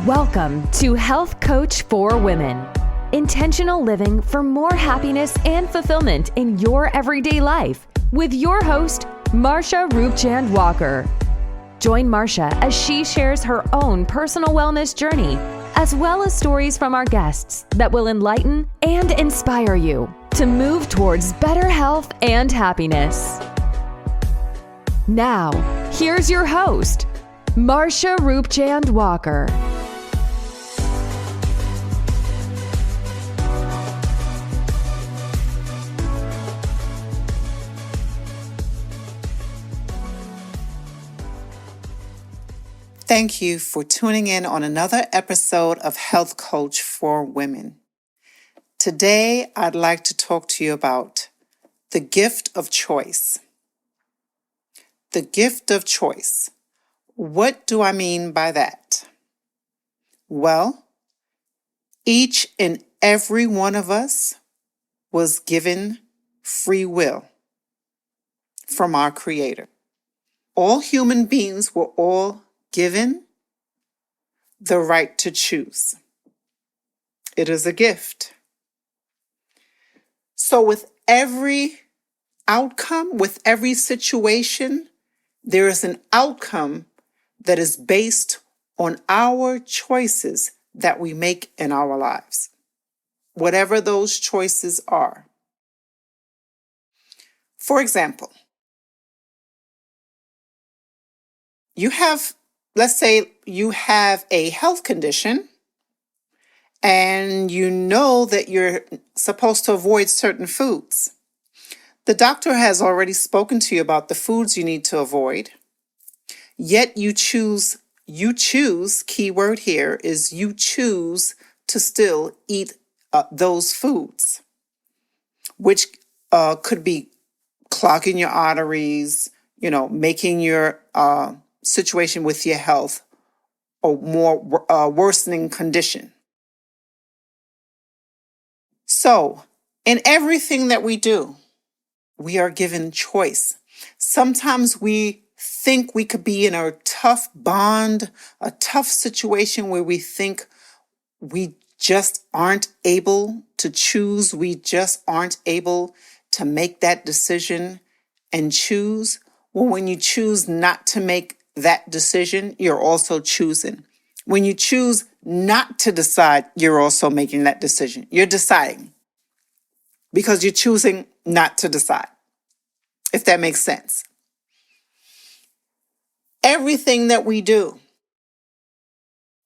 Welcome to Health Coach for Women. Intentional living for more happiness and fulfillment in your everyday life with your host, Marsha Roopchand-Walker. Join Marsha as she shares her own personal wellness journey, as well as stories from our guests that will enlighten and inspire you to move towards better health and happiness. Now, here's your host, Marsha Roopchand-Walker. Thank you for tuning in on another episode of Health Coach for Women. Today, I'd like to talk to you about the gift of choice. The gift of choice. What do I mean by that? Well, each and every one of us was given free will from our Creator. All human beings were all given the right to choose. It is a gift. So with every outcome, with every situation, there is an outcome that is based on our choices that we make in our lives, whatever those choices are. For example, let's say you have a health condition and you know that you're supposed to avoid certain foods. The doctor has already spoken to you about the foods you need to avoid, yet you choose, key word here is you choose to still eat those foods, which could be clogging your arteries, making your situation with your health a more worsening condition. So, in everything that we do, we are given choice. Sometimes we think we could be in a tough bond, a tough situation where we think we just aren't able to choose, we just aren't able to make that decision and choose. Well, when you choose not to make that decision, you're also choosing. When you choose not to decide, you're also making that decision. You're deciding because you're choosing not to decide, if that makes sense. Everything that we do,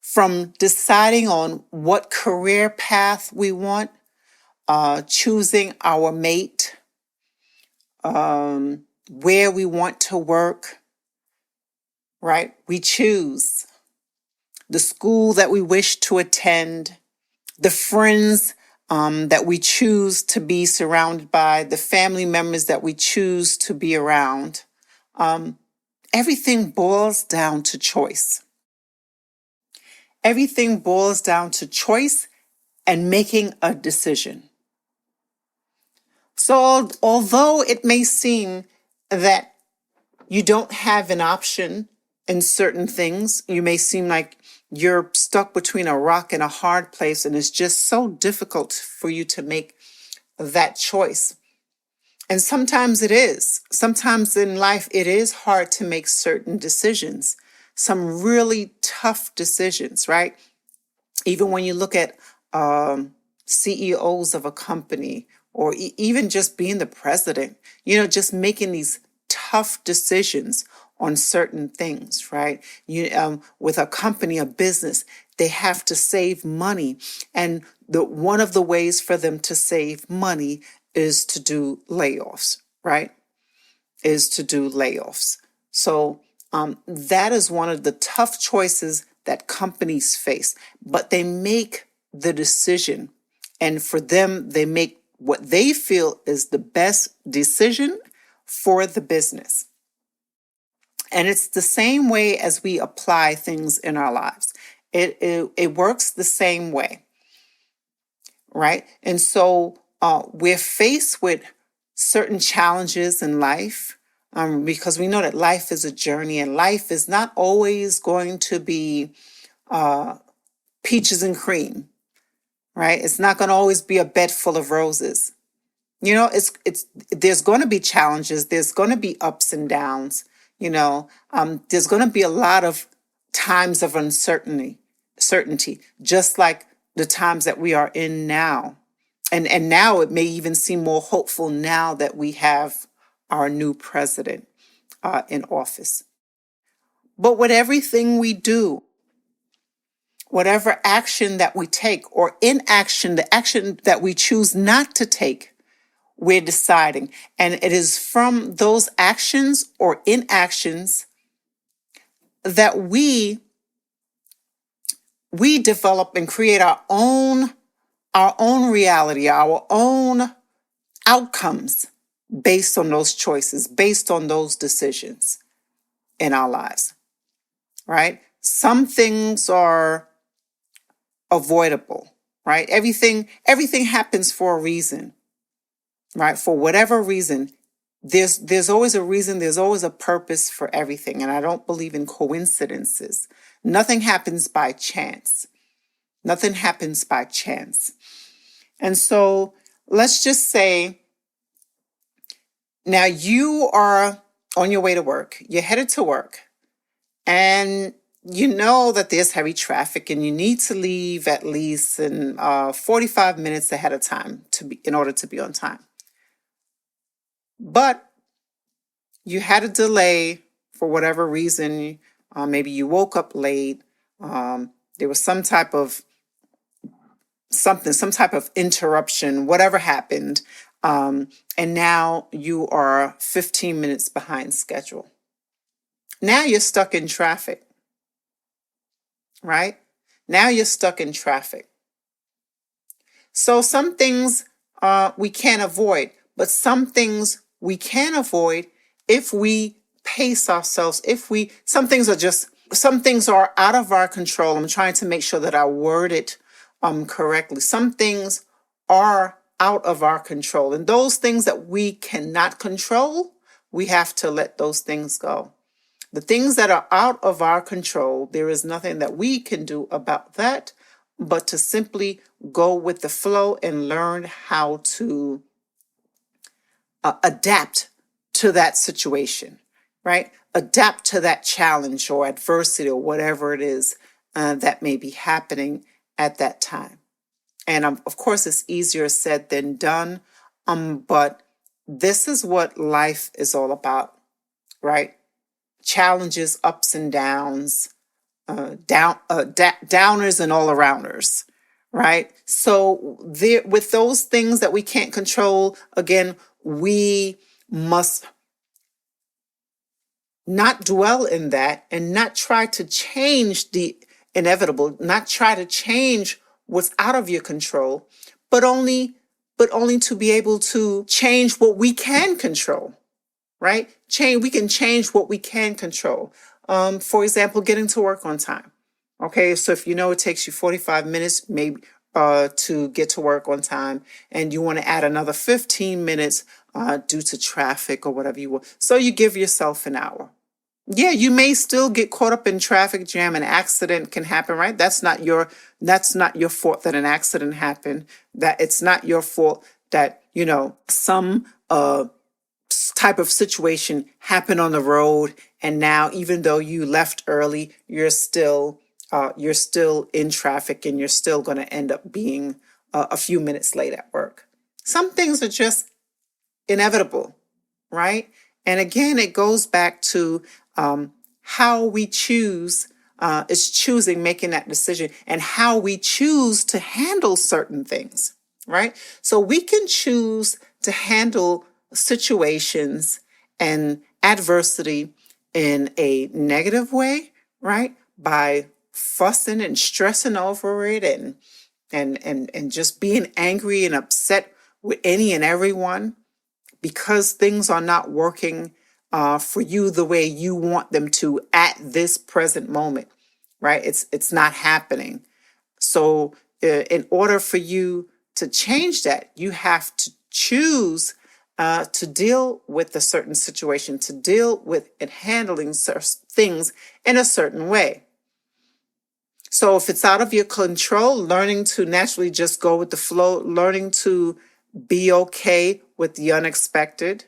from deciding on what career path we want, choosing our mate, where we want to work, right? We choose the school that we wish to attend, the friends that we choose to be surrounded by, the family members that we choose to be around. Everything boils down to choice. Everything boils down to choice and making a decision. So although it may seem that you don't have an option in certain things, you may seem like you're stuck between a rock and a hard place, and it's just so difficult for you to make that choice. And sometimes it is. Sometimes in life, it is hard to make certain decisions, some really tough decisions, right? Even when you look at CEOs of a company, or even just being the president, just making these tough decisions on certain things, right? With a company, a business, they have to save money. And one of the ways for them to save money is to do layoffs, right? So that is one of the tough choices that companies face, but they make the decision. And for them, they make what they feel is the best decision for the business. And it's the same way as we apply things in our lives. It works the same way, right? And so we're faced with certain challenges in life because we know that life is a journey and life is not always going to be peaches and cream, right? It's not going to always be a bed full of roses. It's there's going to be challenges. There's going to be ups and downs. There's going to be a lot of times of certainty, just like the times that we are in now. And now it may even seem more hopeful now that we have our new president in office. But with everything we do, whatever action that we take or inaction, the action that we choose not to take, we're deciding. And it is from those actions or inactions that we develop and create our own reality, our own outcomes based on those choices, based on those decisions in our lives, right? Some things are avoidable, right? Everything happens for a reason, right? For whatever reason, there's always a reason, there's always a purpose for everything. And I don't believe in coincidences. Nothing happens by chance. Nothing happens by chance. And so let's just say now you are on your way to work. You're headed to work and you know that there's heavy traffic and you need to leave at least in 45 minutes ahead of time in order to be on time. But you had a delay for whatever reason. Maybe you woke up late. There was some type of interruption, whatever happened. And now you are 15 minutes behind schedule. Now you're stuck in traffic, right? Now you're stuck in traffic. So some things we can't avoid, but some things we can avoid if we pace ourselves, some things are out of our control. I'm trying to make sure that I word it correctly. Some things are out of our control, and those things that we cannot control, we have to let those things go. The things that are out of our control, there is nothing that we can do about that, but to simply go with the flow and learn how to adapt to that situation, right? Adapt to that challenge or adversity or whatever it is that may be happening at that time. And of course, it's easier said than done, but this is what life is all about, right? Challenges, ups and downs, downers and all arounders, right? So with those things that we can't control, again, we must not dwell in that and not try to change the inevitable, not try to change what's out of your control, but only to be able to change what we can control, right? We can change what we can control. For example, getting to work on time. Okay, so if you know it takes you 45 minutes maybe to get to work on time, and you want to add another 15 minutes due to traffic or whatever you want, so you give yourself an hour. Yeah, you may still get caught up in traffic jam. An accident can happen, right? That's not your fault that an accident happened. That it's not your fault that, some type of situation happened on the road, and now even though you left early, you're still in traffic, and you're still going to end up being a few minutes late at work. Some things are just inevitable, right? And again, it goes back to how we choose, making that decision, and how we choose to handle certain things, right? So we can choose to handle situations and adversity in a negative way, right? By fussing and stressing over it and just being angry and upset with any and everyone because things are not working for you the way you want them to at this present moment, right? It's not happening. So in order for you to change that, you have to choose to deal with a certain situation, to deal with and handling things in a certain way. So if it's out of your control, learning to naturally just go with the flow, learning to be okay with the unexpected,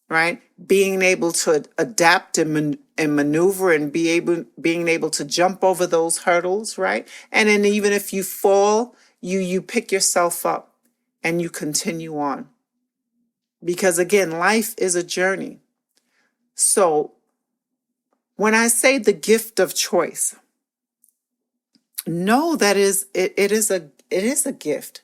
right? Being able to adapt and maneuver and being able to jump over those hurdles, right? And then even if you fall, you pick yourself up and you continue on. Because again, life is a journey. So when I say the gift of choice, know that it is a gift.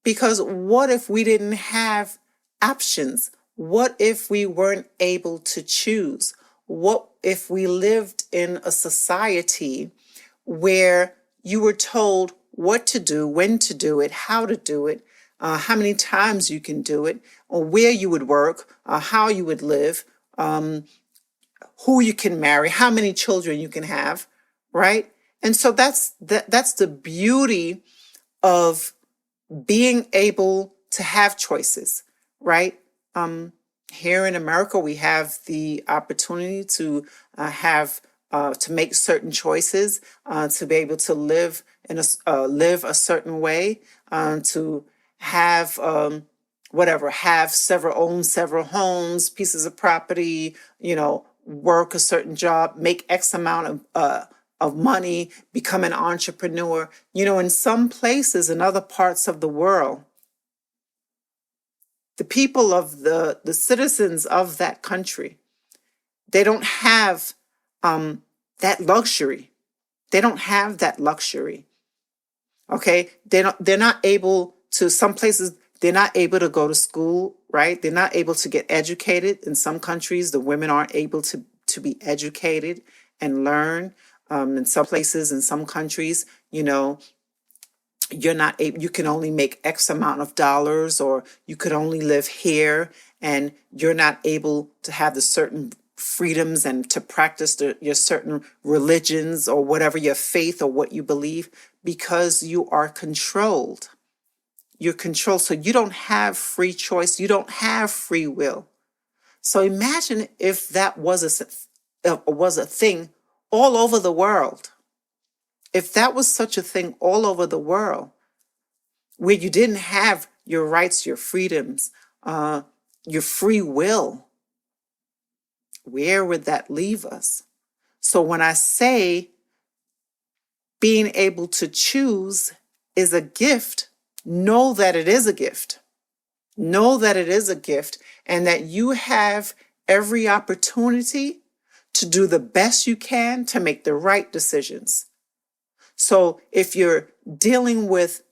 Because what if we didn't have options? What if we weren't able to choose? What if we lived in a society where you were told what to do, when to do it, how to do it, how many times you can do it, or where you would work, how you would live, who you can marry, how many children you can have, right? And so that's the beauty of being able to have choices, right? Here in America, we have the opportunity to have to make certain choices, to be able to live live a certain way, to have have own several homes, pieces of property, work a certain job, make X amount of money, become an entrepreneur. In some places, in other parts of the world, the people of the citizens of that country, they don't have that luxury. They don't have that luxury. Okay, they're not able to. Some places they're not able to go to school, right? They're not able to get educated. In some countries, the women aren't able to be educated and learn. In some places, in some countries, you're not able, you can only make X amount of dollars, or you could only live here, and you're not able to have the certain freedoms and to practice your certain religions or whatever your faith or what you believe, because you are controlled. You're controlled. So you don't have free choice. You don't have free will. So imagine if that was a thing all over the world. If that was such a thing all over the world, where you didn't have your rights, your freedoms, your free will, where would that leave us? So when I say being able to choose is a gift, know that it is a gift. Know that it is a gift, and that you have every opportunity to do the best you can to make the right decisions. So if you're dealing with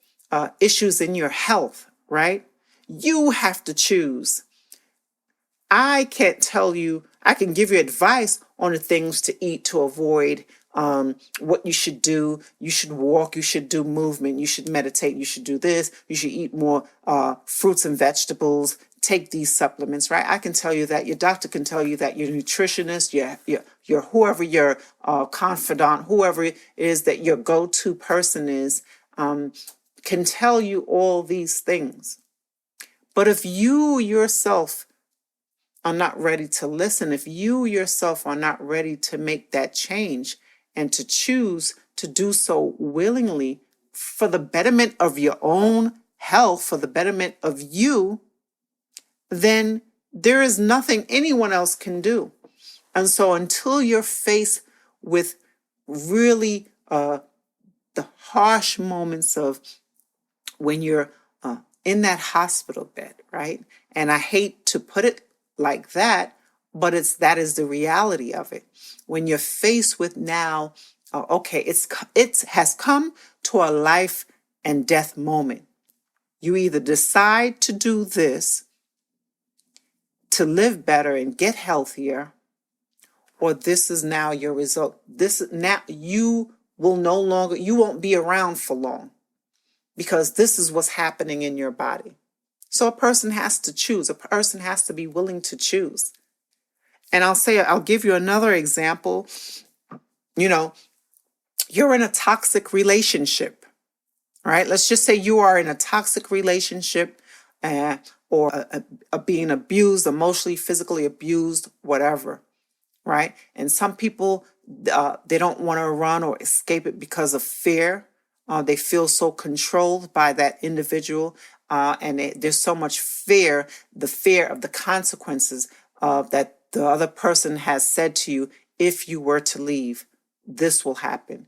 issues in your health, right, you have to choose. I can't tell you, I can give you advice on the things to eat to avoid what you should do. You should walk, you should do movement, you should meditate, you should do this, you should eat more fruits and vegetables, take these supplements, right? I can tell you that, your doctor can tell you that, your nutritionist, your whoever your confidant, whoever it is that your go-to person is, can tell you all these things. But if you yourself are not ready to listen, if you yourself are not ready to make that change and to choose to do so willingly for the betterment of your own health, for the betterment of you, then there is nothing anyone else can do. And so until you're faced with really the harsh moments of when you're in that hospital bed, right? And I hate to put it like that, but that is the reality of it. When you're faced with now, it has come to a life and death moment. You either decide to do this to live better and get healthier, or this is now your result. This now you won't be around for long, because this is what's happening in your body. So a person has to choose. A person has to be willing to choose. And I'll give you another example. You're in a toxic relationship, right? Let's just say you are in a toxic relationship, or being abused, emotionally, physically abused, whatever, right? And some people, They don't want to run or escape it because of fear. They feel so controlled by that individual, and there's so much fear, the fear of the consequences that the other person has said to you. If you were to leave, this will happen.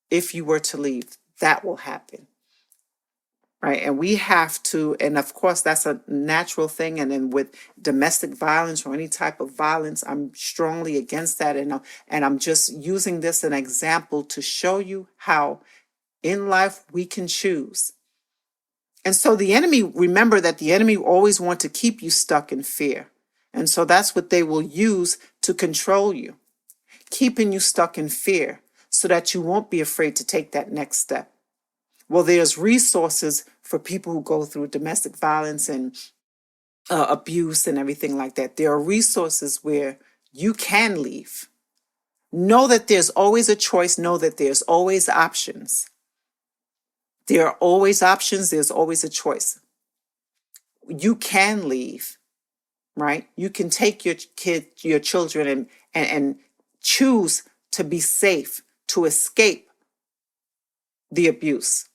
If you were to leave, that will happen. Right. And we have to, and of course, that's a natural thing. And then with domestic violence or any type of violence, I'm strongly against that. And I'm just using this an example to show you how in life we can choose. And so the enemy, remember that the enemy always wants to keep you stuck in fear. And so that's what they will use to control you, keeping you stuck in fear so that you won't be afraid to take that next step. Well, there's resources for people who go through domestic violence and abuse and everything like that. There are resources where you can leave. Know that there's always a choice. Know that there's always options. There are always options. There's always a choice. You can leave, right? You can take your children and choose to be safe, to escape the abuse.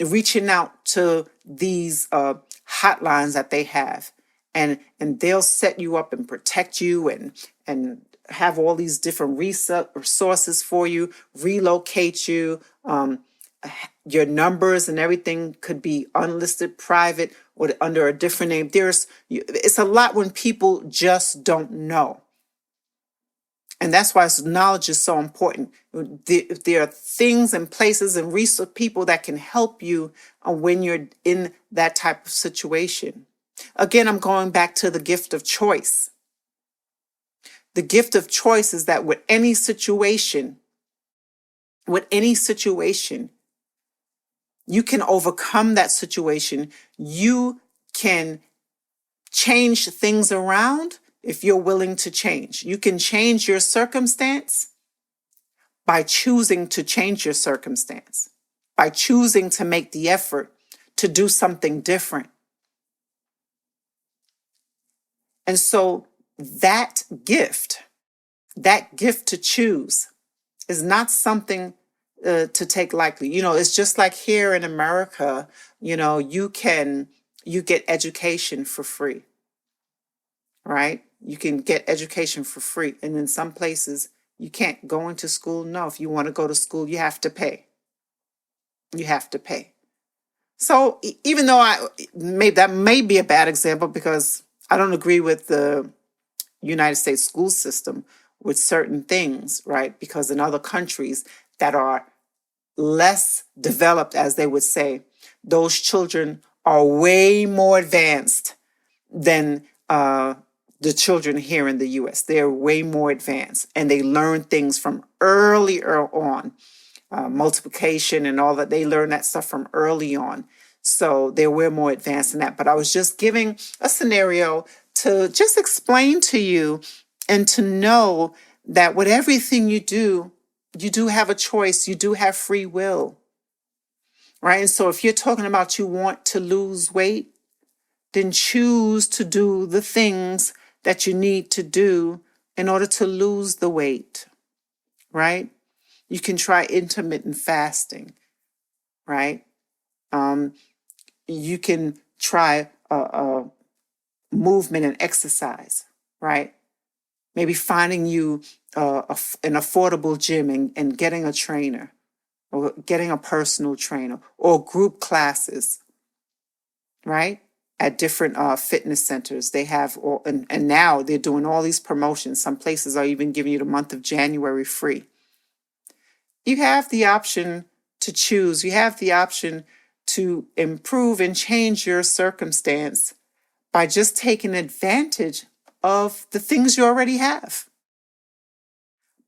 Reaching out to these hotlines that they have, and they'll set you up and protect you and have all these different resources for you, relocate you. Your numbers and everything could be unlisted, private, or under a different name. It's a lot when people just don't know. And that's why knowledge is so important. There are things and places and resource people that can help you when you're in that type of situation. Again, I'm going back to the gift of choice. The gift of choice is that with any situation, you can overcome that situation. You can change things around if you're willing to change. You can change your circumstance by choosing to change your circumstance, by choosing to make the effort to do something different. And so that gift to choose is not something to take lightly. It's just like here in America, you get education for free, right? You can get education for free. And in some places, you can't go into school. No, if you want to go to school, you have to pay. You have to pay. So even though that may be a bad example because I don't agree with the United States school system with certain things, right? Because in other countries that are less developed, as they would say, those children are way more advanced than the children here in the U.S. They're way more advanced, and they learn things from earlier on, multiplication and all that. They learn that stuff from early on. So they're way more advanced in that. But I was just giving a scenario to just explain to you and to know that with everything you do have a choice. You do have free will, right? And so if you're talking about you want to lose weight, then choose to do the things that you need to do in order to lose the weight, right? You can try intermittent fasting, right? You can try movement and exercise, right? Maybe finding you an affordable gym and getting a trainer or getting a personal trainer or group classes, right? At different fitness centers. They have, and now they're doing all these promotions. Some places are even giving you the month of January free. You have the option to choose. You have the option to improve and change your circumstance by just taking advantage of the things you already have.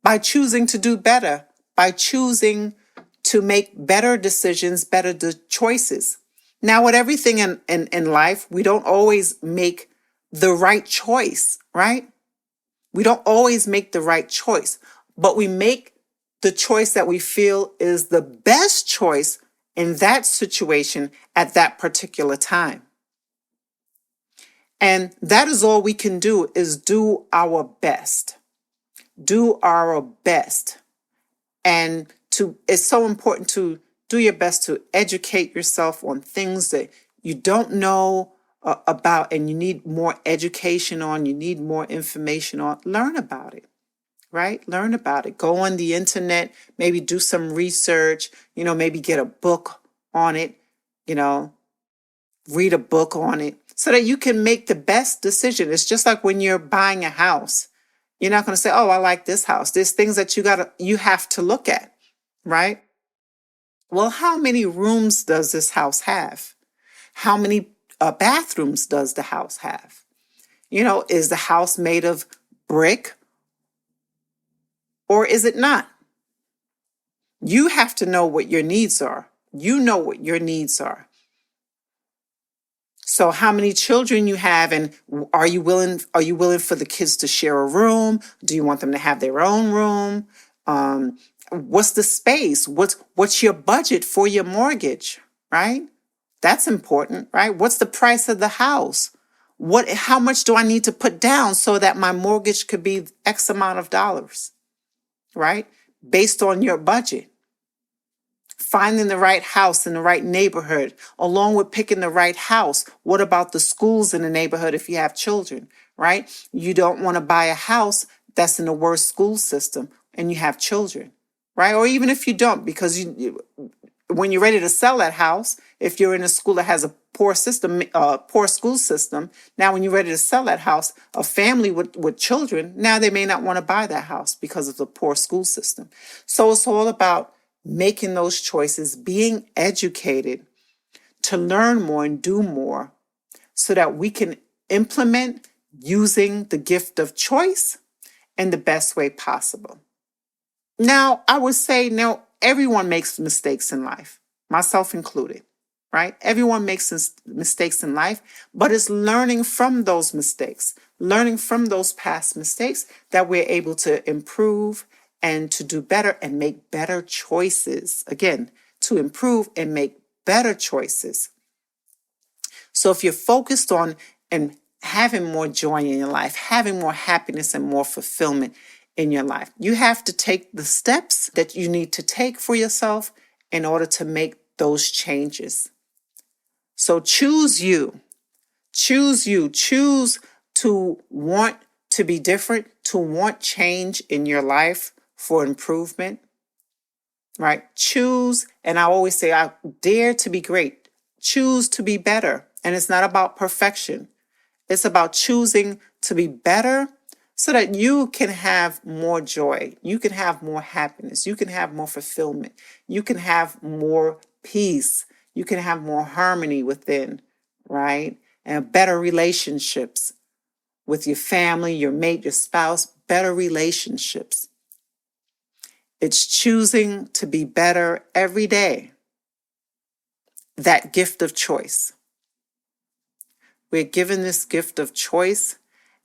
By choosing to do better, by choosing to make better decisions, better choices. Now, with everything in life, we don't always make the right choice, right? We don't always make the right choice, but we make the choice that we feel is the best choice in that situation at that particular time. And that is all we can do, is do our best. do our best. And it's so important to do your best to educate yourself on things that you don't know about and you need more education on, you need more information on. Learn about it, right? Learn about it. Go on the internet, maybe do some research, maybe get a book on it, read a book on it so that you can make the best decision. It's just like when you're buying a house. You're not going to say, "Oh, I like this house." There's things that you have to look at, right? Well, how many rooms does this house have? How many bathrooms does the house have? Is the house made of brick or is it not? You have to know what your needs are. You know what your needs are. So how many children you have, and are you willing for the kids to share a room? Do you want them to have their own room? What's the space? What's your budget for your mortgage, right? That's important, right? What's the price of the house? How much do I need to put down so that my mortgage could be X amount of dollars, right? Based on your budget. Finding the right house in the right neighborhood, along with picking the right house. What about the schools in the neighborhood if you have children, right? You don't want to buy a house that's in the worst school system and you have children, right? Or even if you don't, because when you're ready to sell that house, if you're in a school that has a poor school system, now when you're ready to sell that house, a family with children, now they may not want to buy that house because of the poor school system. So it's all about making those choices, being educated to learn more and do more so that we can implement using the gift of choice in the best way possible. Now, I would say, everyone makes mistakes in life, myself included, right? Everyone makes mistakes in life, but it's learning from those mistakes, learning from those past mistakes that we're able to improve and to do better and make better choices. Again, to improve and make better choices. So if you're focused on and having more joy in your life, having more happiness and more fulfillment in your life, you have to take the steps that you need to take for yourself in order to make those changes. So choose you. Choose you. Choose to want to be different, to want change in your life for improvement, right? Choose, and I always say, I dare to be great. Choose to be better. And it's not about perfection. It's about choosing to be better so that you can have more joy. You can have more happiness. You can have more fulfillment. You can have more peace. You can have more harmony within, right? And better relationships with your family, your mate, your spouse, better relationships. It's choosing to be better every day. That gift of choice. We're given this gift of choice,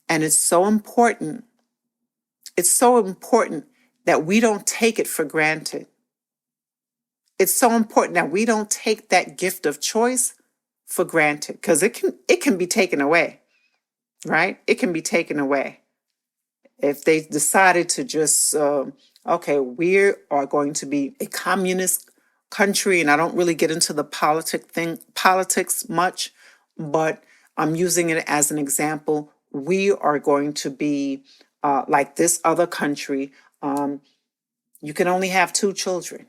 and it's so important. It's so important that we don't take it for granted. It's so important that we don't take that gift of choice for granted, because it can be taken away, right? It can be taken away. If they decided to just, okay, we are going to be a communist country, and I don't really get into the politics much, but I'm using it as an example. We are going to be like this other country. You can only have 2 children,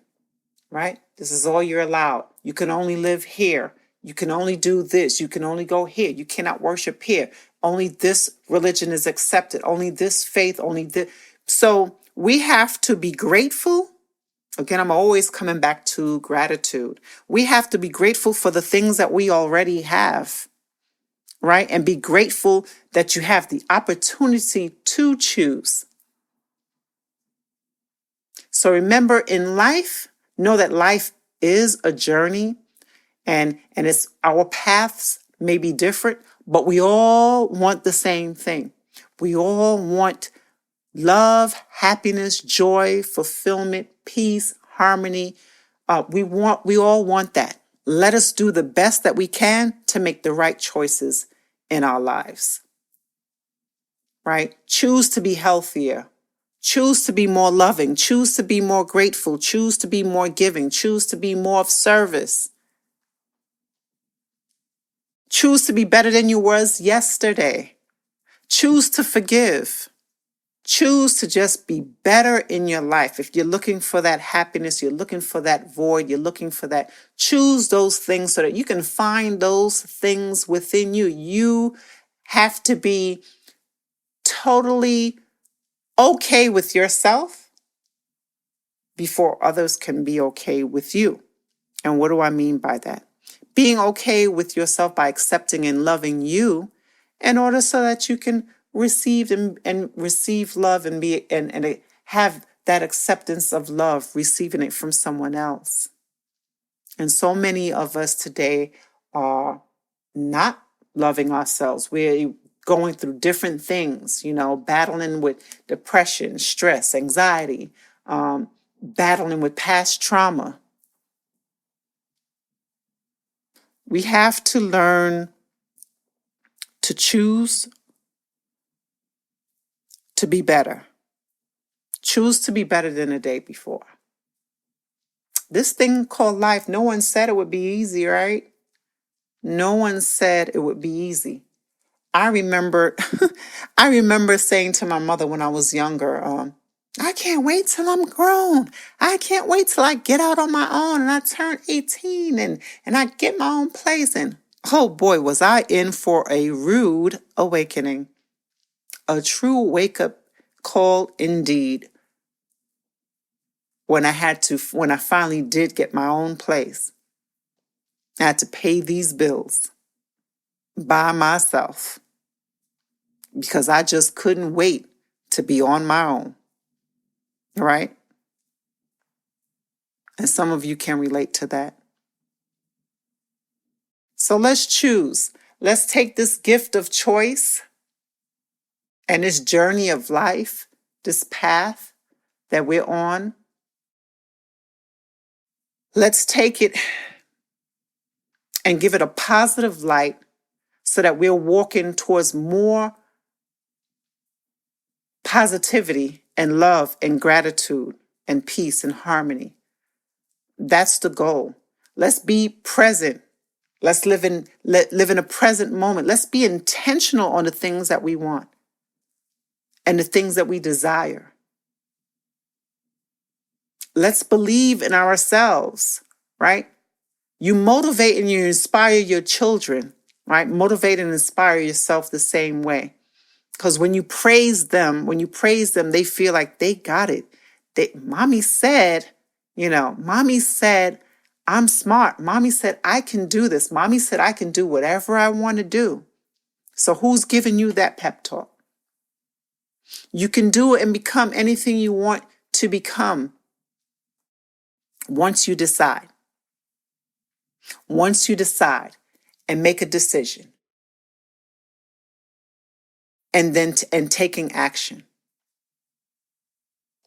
right? This is all you're allowed. You can only live here. You can only do this. You can only go here. You cannot worship here. Only this religion is accepted. Only this faith, only this. So we have to be grateful. Again, I'm always coming back to gratitude. We have to be grateful for the things that we already have, right? And be grateful that you have the opportunity to choose. So remember, in life, know that life is a journey, and it's our paths may be different, but we all want the same thing. We all want love, happiness, joy, fulfillment, peace, harmony. We all want that. Let us do the best that we can to make the right choices in our lives. Right? Choose to be healthier. Choose to be more loving. Choose to be more grateful. Choose to be more giving. Choose to be more of service. Choose to be better than you was yesterday. Choose to forgive. Choose to just be better in your life. If you're looking for that happiness, you're looking for that void, you're looking for that, choose those things so that you can find those things within you. You have to be totally okay with yourself before others can be okay with you. And what do I mean by that? Being okay with yourself by accepting and loving you in order so that you can receive and receive love and be and have that acceptance of love, receiving it from someone else. And so many of us today are not loving ourselves. We're going through different things, battling with depression, stress, anxiety, battling with past trauma. We have to learn to choose to be better. Choose to be better than the day before. This thing called life, no one said it would be easy, right? No one said it would be easy. I remember I remember saying to my mother when I was younger, I can't wait till I'm grown. I can't wait till I get out on my own and I turn 18 and I get my own place. And oh boy, was I in for a rude awakening. A true wake-up call indeed. When I finally did get my own place, I had to pay these bills by myself because I just couldn't wait to be on my own, right? And some of you can relate to that. So let's choose. Let's take this gift of choice and this journey of life, this path that we're on. Let's take it and give it a positive light so that we're walking towards more positivity and love and gratitude and peace and harmony. That's the goal. Let's be present. Let's live in a present moment. Let's be intentional on the things that we want and the things that we desire. Let's believe in ourselves, right? You motivate and you inspire your children, right? Motivate and inspire yourself the same way. Because when you praise them, they feel like they got it. Mommy said, I'm smart. Mommy said, I can do this. Mommy said, I can do whatever I want to do. So who's giving you that pep talk? You can do it and become anything you want to become once you decide. Once you decide and make a decision and then taking action.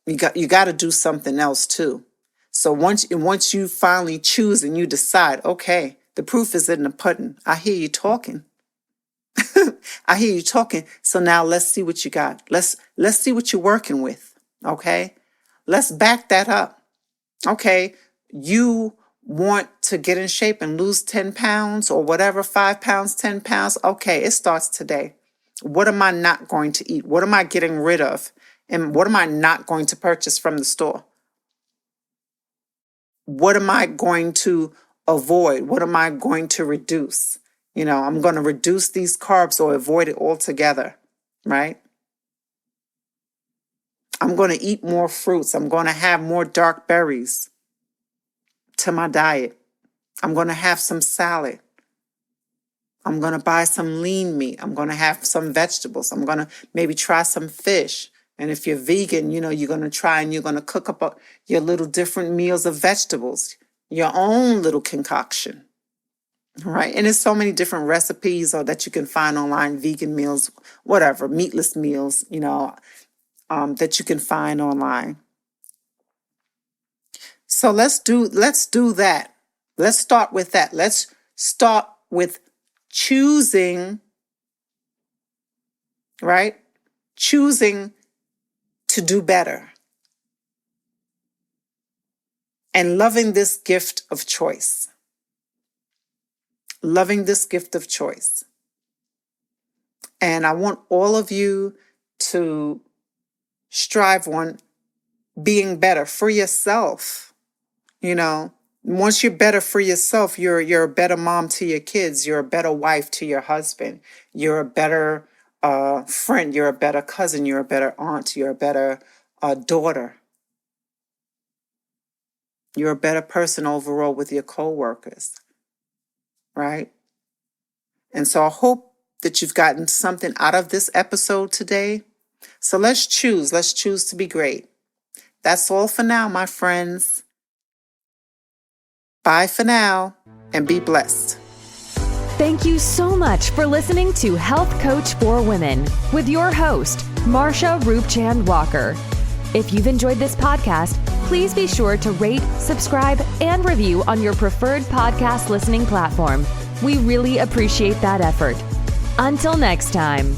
You got to do something else too. So once you finally choose and you decide, okay, the proof is in the pudding. I hear you talking. I hear you talking. So now let's see what you got. Let's see what you're working with. Okay? Let's back that up. Okay, you want to get in shape and lose 10 pounds or whatever, 5 pounds, 10 pounds. Okay, it starts today. What am I not going to eat? What am I getting rid of? And what am I not going to purchase from the store? What am I going to avoid? What am I going to reduce? I'm going to reduce these carbs or avoid it altogether, right? I'm going to eat more fruits. I'm going to have more dark berries to my diet. I'm going to have some salad. I'm going to buy some lean meat. I'm going to have some vegetables. I'm going to maybe try some fish. And if you're vegan, you're going to try and you're going to cook up your little different meals of vegetables, your own little concoction, right? And there's so many different recipes or that you can find online, vegan meals, whatever, meatless meals, that you can find online. So let's do that. Let's start with that. Let's start with choosing, right? Choosing to to do better and loving this gift of choice. Loving this gift of choice. And I want all of you to strive on being better for yourself. You know, once you're better for yourself, you're a better mom to your kids. You're a better wife to your husband. You're a better friend. You're a better cousin. You're a better aunt. You're a better daughter. You're a better person overall with your coworkers, right? And so I hope that you've gotten something out of this episode today. So let's choose. Let's choose to be great. That's all for now, my friends. Bye for now and be blessed. Thank you so much for listening to Health Coach for Women with your host, Marsha Roopchand-Walker. If you've enjoyed this podcast, please be sure to rate, subscribe, and review on your preferred podcast listening platform. We really appreciate that effort. Until next time.